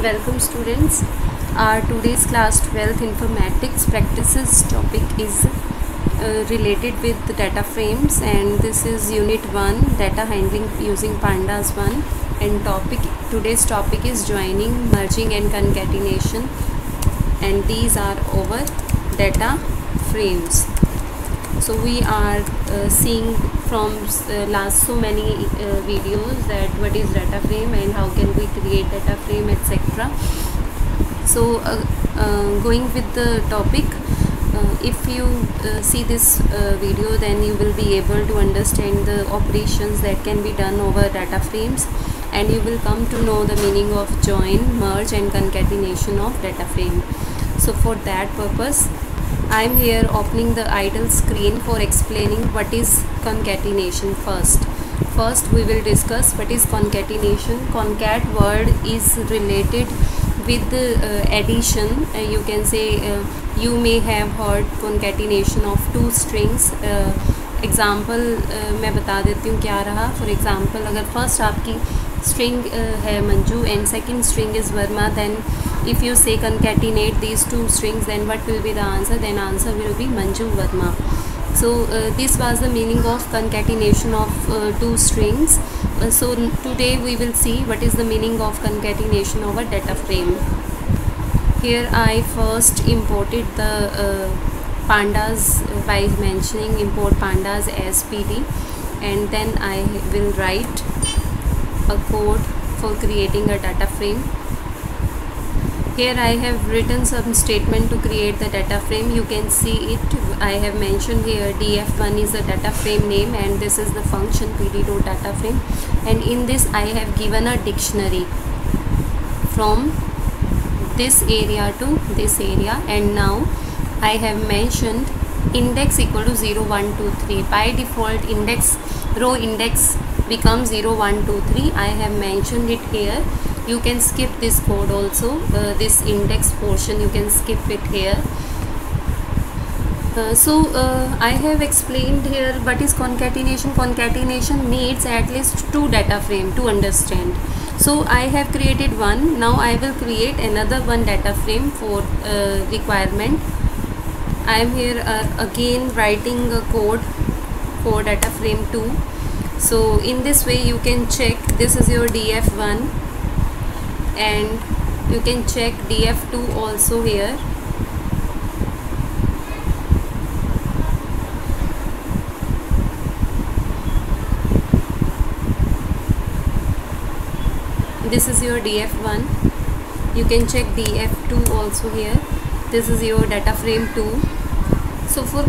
Welcome students. Our today's class 12th informatics practices topic is related with the data frames, and this is unit 1 data handling using pandas 1, and today's topic is joining, merging and concatenation, and these are our data frames. So we are seeing from last so many videos that what is data frame and how can we create data frame, etc. So going with the topic, if you see this video, then you will be able to understand the operations that can be done over data frames, and you will come to know the meaning of join, merge and concatenation of data frame. So for that purpose, I am here opening the idle screen for explaining what is concatenation first. First we will discuss what is concatenation. Concat word is related with addition. You can say you may have heard concatenation of two strings. Example मैं बता देती हूँ क्या रहा. For example, अगर first आपकी string है Manju and second string is Verma, then if you say concatenate these two strings, then what will be the answer? Then answer will be Manju Verma. So this was the meaning of concatenation of two strings. So today we will see what is the meaning of concatenation of a data frame. Here I first imported the pandas by mentioning import pandas as PD, and then I will write a code for creating a data frame. Here I have written some statement to create the data frame. You can see it. I have mentioned here df1 is the data frame name, and this is the function pd.dataframe, and in this I have given a dictionary from this area to this area, and now I have mentioned index equal to 0 1 2 3. By default index row index becomes 0 1 2 3. I have mentioned it here. You can skip this code also, this index portion you can skip it here. I have explained here what is concatenation. Concatenation needs at least two data frame to understand. So I have created one. Now I will create another one data frame for requirement. I am here again writing a code for data frame 2. So in this way you can check this is your df1, and you can check df2 also here. This is your df1. You can check df2 also here. This is your data frame 2. So for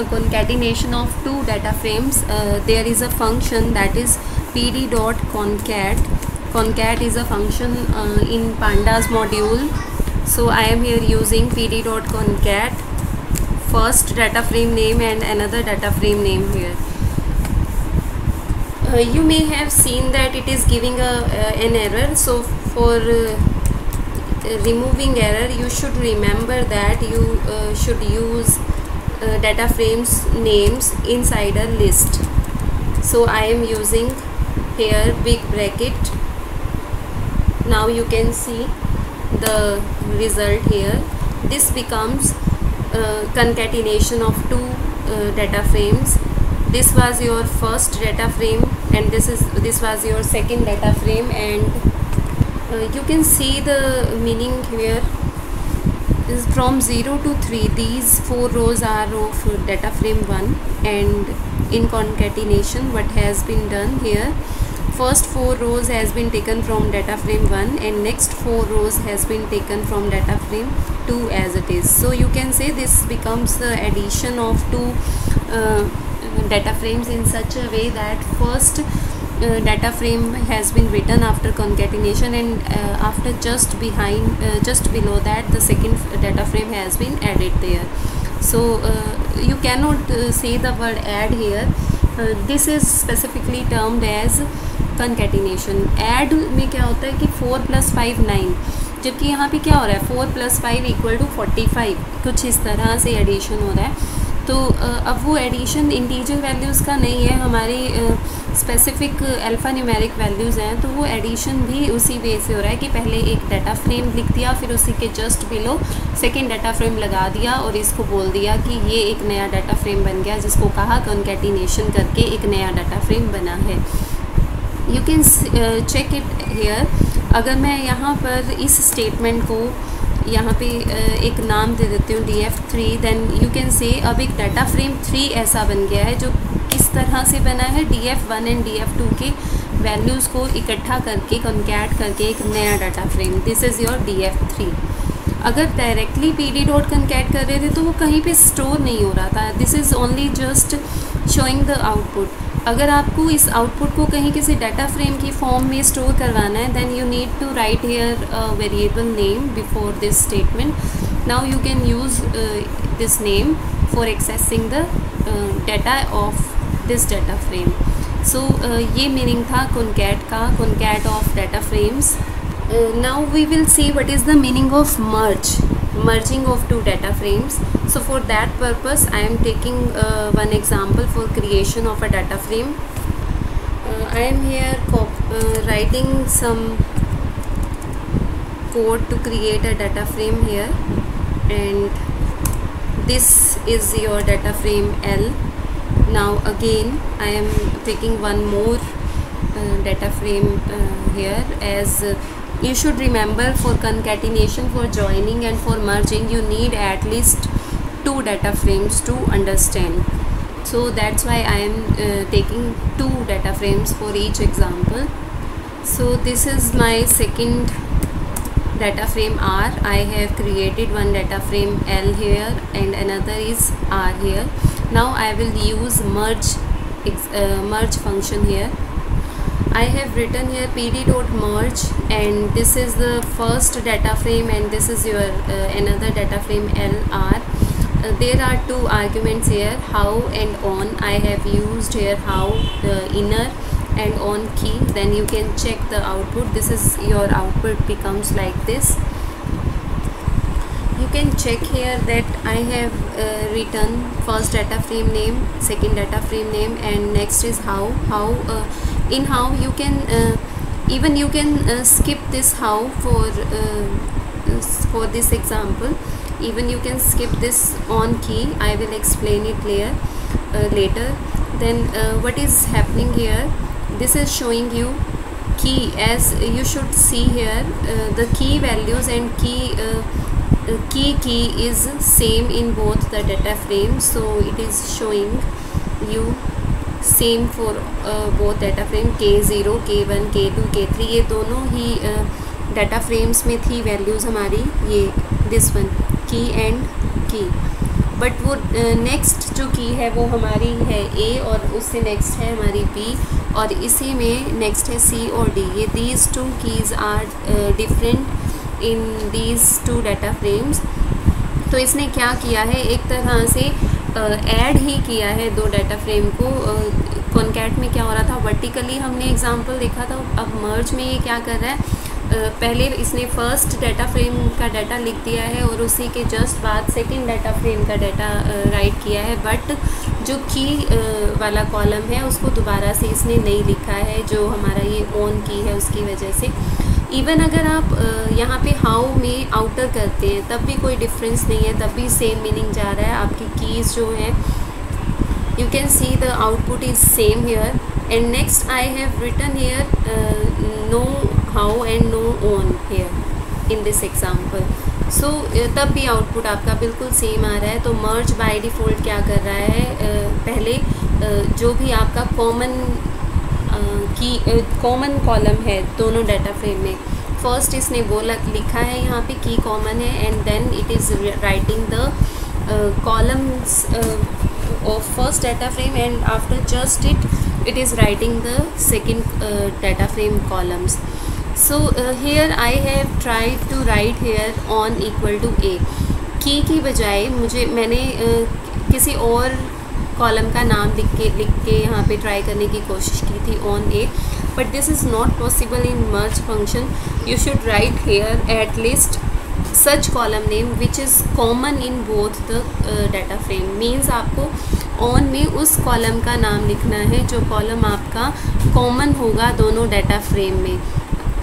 concatenation of two data frames, there is a function that is pd.concat. Concat is a function in pandas module. So I am here using pd.concat, first data frame name and another data frame name here. You may have seen that it is giving an error. So for removing error, you should remember that you should use data frames names inside a list. So I am using here big bracket. Now you can see the result here. This becomes concatenation of two data frames. This was your first data frame, and this was your second data frame, and you can see the meaning here is from 0 to 3. These 4 rows are of data frame 1, and in concatenation what has been done here, first 4 rows has been taken from data frame 1, and next 4 rows has been taken from data frame 2 as it is. So you can say this becomes the addition of two data frames in such a way that first data frame has been written after concatenation, and after just below that the second data frame has been added there. So you cannot say the word add here. This is specifically termed as concatenation. Add में क्या होता है कि 4 + 5 9, जबकि यहाँ पे क्या हो रहा है 4 + 5 = 45. कुछ इस तरह से एडिशन हो रहा है. तो अब वो एडिशन इंटीजर वैल्यूज़ का नहीं है, हमारी स्पेसिफिक अल्फ़ा न्यूमेरिक वैल्यूज़ हैं, तो वो एडिशन भी उसी वे से हो रहा है कि पहले एक डाटा फ्रेम लिख दिया, फिर उसी के just below second data frame लगा दिया और इसको बोल दिया कि ये एक नया डाटा फ्रेम बन गया, जिसको कहा कॉन्कैटिनेशन करके एक नया डाटा फ्रेम बना है। You can check it here. अगर मैं यहाँ पर इस स्टेटमेंट को यहाँ पे एक नाम दे देती हूँ df3, then you can say अब एक डाटा फ्रेम 3 ऐसा बन गया है जो किस तरह से बना है, df1 एंड df2 के वैल्यूज़ को इकट्ठा करके कॉन्कैट करके एक नया data frame, this is your df3। अगर डायरेक्टली pd डॉट कॉन्कैट कर रहे थे तो वो कहीं पे स्टोर नहीं हो रहा था, this is only just showing the output. अगर आपको इस आउटपुट को कहीं किसी डाटा फ्रेम की फॉर्म में स्टोर करवाना है, then you need to write here variable name before this statement. Now you can use this name for accessing the data of this data frame. So ये meaning था concat का, concat of data frames. Now we will see what is the meaning of merging of two data frames. So for that purpose I am taking one example for creation of a data frame. I am here writing some code to create a data frame here, and this is your data frame L. Now again I am taking one more data frame here, as you should remember for concatenation, for joining and for merging you need at least 2 data frames to understand. So that's why I am taking 2 data frames for each example. So this is my second data frame R. I have created one data frame L here and another is R here. Now I will use merge function here. I have written here pd.merge, and this is the first data frame and this is your another data frame LR. There are 2 arguments here, how and on. I have used here how, inner and on key. Then you can check the output. This is your output becomes like this. You can check here that I have written first data frame name, second data frame name, and next is how. In how you can even you can skip this how for this example. Even you can skip this on key. I will explain it later. Then what is happening here, this is showing you key, as you should see here the key values and key is same in both the data frames. So it is showing you same for both data frame K0, K1, K2, K3, ये दोनों ही data frames में थी values हमारी, ये this one की and की। But वो next जो की है वो हमारी है A, और उससे नेक्स्ट है हमारी B, और इसी में नेक्स्ट है C और D। ये these 2 keys are different in these 2 data frames. तो इसने क्या किया है, एक तरह से ऐड ही किया है 2 डाटा फ्रेम को। कॉन्कैट में क्या हो रहा था, वर्टिकली हमने एग्जांपल देखा था, अब मर्ज में ये क्या कर रहा है, पहले इसने फर्स्ट डाटा फ्रेम का डाटा लिख दिया है और उसी के जस्ट बाद सेकंड डाटा फ्रेम का डाटा राइट किया है, बट जो की वाला कॉलम है उसको दोबारा से इसने नहीं लिखा है, जो हमारा ये ऑन की है उसकी वजह से। इवन अगर आप यहाँ पे हाउ में आउटर करते हैं तब भी कोई डिफरेंस नहीं है, तब भी सेम मीनिंग जा रहा है। आपकी कीज़ जो है you can see the output is same here, and next I have written here no how and no on here in this example. So तब भी आउटपुट आपका बिल्कुल सेम आ रहा है। तो मर्ज बाय डिफ़ॉल्ट क्या कर रहा है, पहले जो भी आपका कॉमन कॉलम है दोनों डाटा फ्रेम में, फर्स्ट इसने वो लिखा है यहाँ पे की कॉमन है, and then it is writing the columns of first data frame, and after just it is writing the second data frame columns. So here I have tried to write here on equal to a, की बजाय मैंने किसी और column का नाम लिख के यहाँ पे ट्राई करने की कोशिश की थी on a, but this is not possible in merge function. You should write here at least such column name which is common in both the data frame. Means आपको ऑन में उस कॉलम का नाम लिखना है जो कॉलम आपका common होगा दोनों डाटा फ्रेम में.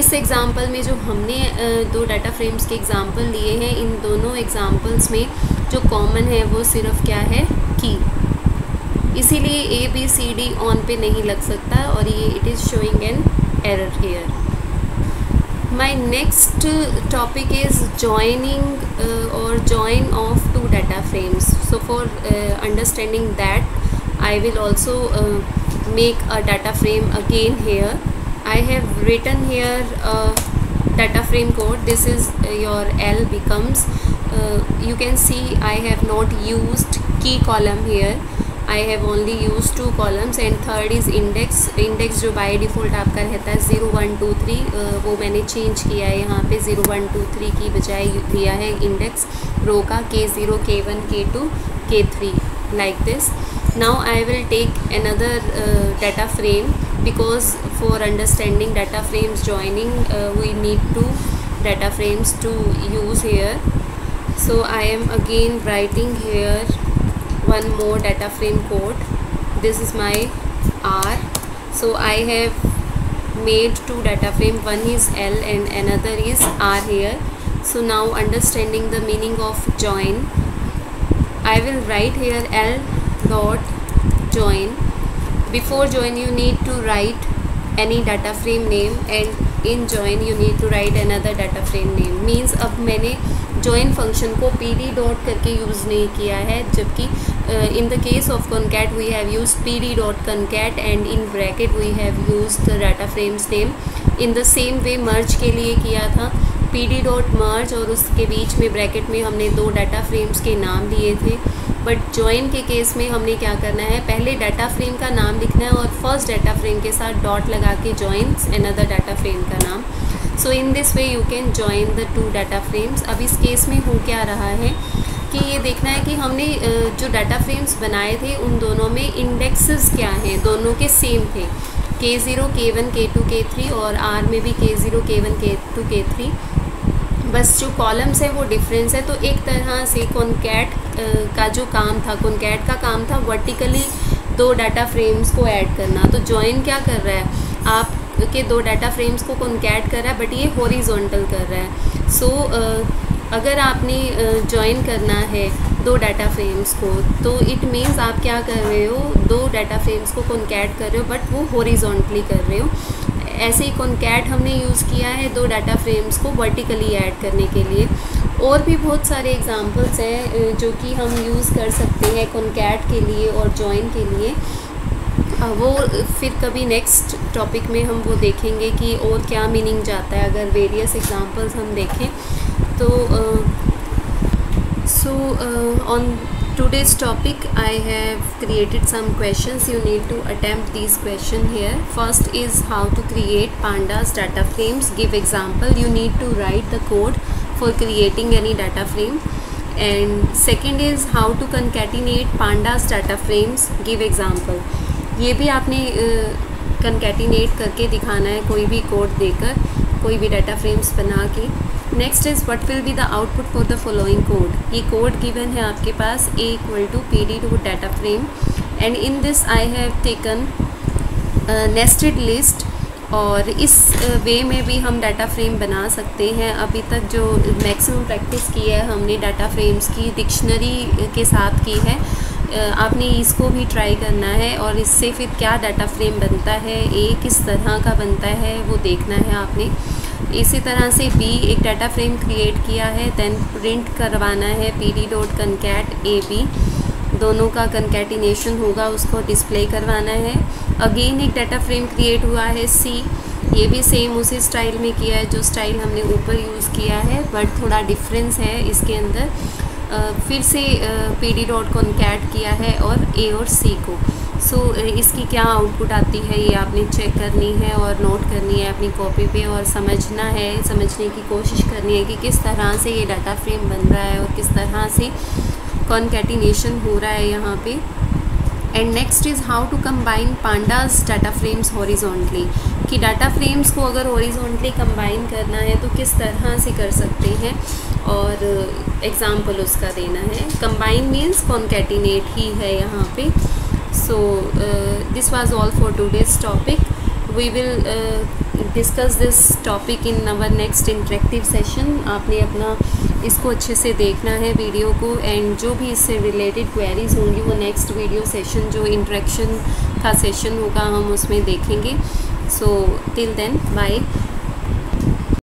इस एग्ज़ाम्पल में जो हमने दो डाटा फ्रेम्स के एग्ज़ाम्पल लिए हैं, इन दोनों एग्ज़ाम्पल्स में जो कॉमन है वो सिर्फ क्या है, की. इसीलिए ABCD ऑन पे नहीं लग सकता और ये it is showing an error here. My next topic is joining or join of two data frames. So for understanding that, I will also make a data frame again here. I have written here a data frame code. This is your L becomes. You can see I have not used key column here. I have only used two columns and third is index. Index जो by default आपका रहता है 0 1 2 3, वो मैंने change किया है. यहाँ पे 0 1 2 3 की बजाय दिया है index रो का K0 K1 K2 K3 like this. Now I will take another data frame because for understanding data frames joining we need two data frames to use here. So I am again writing here one more data frame code. This is my R. So I have made two data frame, one is L and another is R here. So now understanding the meaning of join, I will write here L dot join. Before join you need to write any data frame name and in join you need to write another data frame name. Means अब मैंने join function को pd dot करके use नहीं किया है, जबकि in the case of concat we have used pd dot concat and in bracket we have used the data frames name. In the same way merge के लिए किया था pd dot merge और उसके बीच में ब्रैकेट में हमने दो डाटा फ्रेम्स के नाम दिए थे. बट जॉइन के केस में हमने क्या करना है, पहले डाटा फ्रेम का नाम लिखना है और फर्स्ट डाटा फ्रेम के साथ डॉट लगा के जॉइन अनदर डाटा फ्रेम का नाम. So in this way you can join the two data frames. अब इस केस में हो क्या रहा है कि ये देखना है कि हमने जो डाटा फ्रेम्स बनाए थे उन दोनों में इंडेक्सेस क्या हैं, दोनों के सेम थे, K0 K1 K2 K3 और R में भी K0 K1 K2 K3. बस जो कॉलम्स है वो डिफरेंस है. तो एक तरह से कॉन्कैट का जो काम था, कॉन्कैट का काम था वर्टिकली दो डाटा फ्रेम्स को ऐड करना. तो जॉइन क्या कर रहा है, आप के दो डाटा फ्रेम्स को कॉन्कैट कर रहा है बट ये हॉरिजॉन्टल कर रहा है. सो अगर आपने जॉइन करना है दो डाटा फ्रेम्स को तो इट मीन्स आप क्या कर रहे हो, दो डाटा फ्रेम्स को कॉन्कैट कर रहे हो बट वो हॉरिजॉन्टली कर रहे हो. ऐसे ही कॉन्कैट हमने यूज़ किया है दो डाटा फ्रेम्स को वर्टिकली ऐड करने के लिए. और भी बहुत सारे एग्जांपल्स हैं जो कि हम यूज़ कर सकते हैं कॉन्कैट के लिए और जॉइन के लिए. वो फिर कभी नेक्स्ट टॉपिक में हम वो देखेंगे कि और क्या मीनिंग जाता है अगर वेरियस एग्जांपल्स हम देखें तो. So on today's topic I have created some questions. You need to attempt these questions here. First is how to create pandas data frames. Give example. You need to write the code for creating any data frame. And second is how to concatenate pandas data frames. Give example. ये भी आपने concatenate करके दिखाना है कोई भी code देकर, कोई भी डाटा फ्रेम्स बना के. Next is what will be the output for the following code. ये कोड गिवन है आपके पास A = PD dot data frame and in this I have taken nested list. और इस वे में भी हम डाटा फ्रेम बना सकते हैं. अभी तक जो मैक्सिमम प्रैक्टिस की है हमने डाटा फ्रेम्स की डिक्शनरी के साथ की है. आपने इसको भी ट्राई करना है और इससे फिर क्या डाटा फ्रेम बनता है, A किस तरह का बनता है वो देखना है आपने. इसी तरह से B एक डाटा फ्रेम क्रिएट किया है, देन प्रिंट करवाना है PD डॉट कनकैट AB. दोनों का कंकैटिनेशन होगा, उसको डिस्प्ले करवाना है. अगेन एक डाटा फ्रेम क्रिएट हुआ है C. ये भी सेम उसी स्टाइल में किया है जो स्टाइल हमने ऊपर यूज़ किया है बट थोड़ा डिफरेंस है इसके अंदर. फिर से PD डॉट कॉन्कैट किया है और A और C को. सो इसकी क्या आउटपुट आती है ये आपने चेक करनी है और नोट करनी है अपनी कॉपी पे और समझना है, समझने की कोशिश करनी है कि किस तरह से ये डाटा फ्रेम बन रहा है और किस तरह से कॉन्कैटिनेशन हो रहा है यहाँ पे. And next is how to combine pandas data frames horizontally. कि डाटा फ्रेम्स को अगर हॉरिजॉन्टली कंबाइन करना है तो किस तरह से कर सकते हैं, और एग्ज़ाम्पल उसका देना है। कंबाइन मीन्स कॉन्कैटिनेट ही है यहाँ पे। So this was all for today's topic. We will discuss this topic in our next interactive session. आपने अपना इसको अच्छे से देखना है वीडियो को, एंड जो भी इससे रिलेटेड क्वेरीज होंगी वो नेक्स्ट वीडियो सेशन जो इंटरेक्शन का सेशन होगा हम उसमें देखेंगे। So till then bye.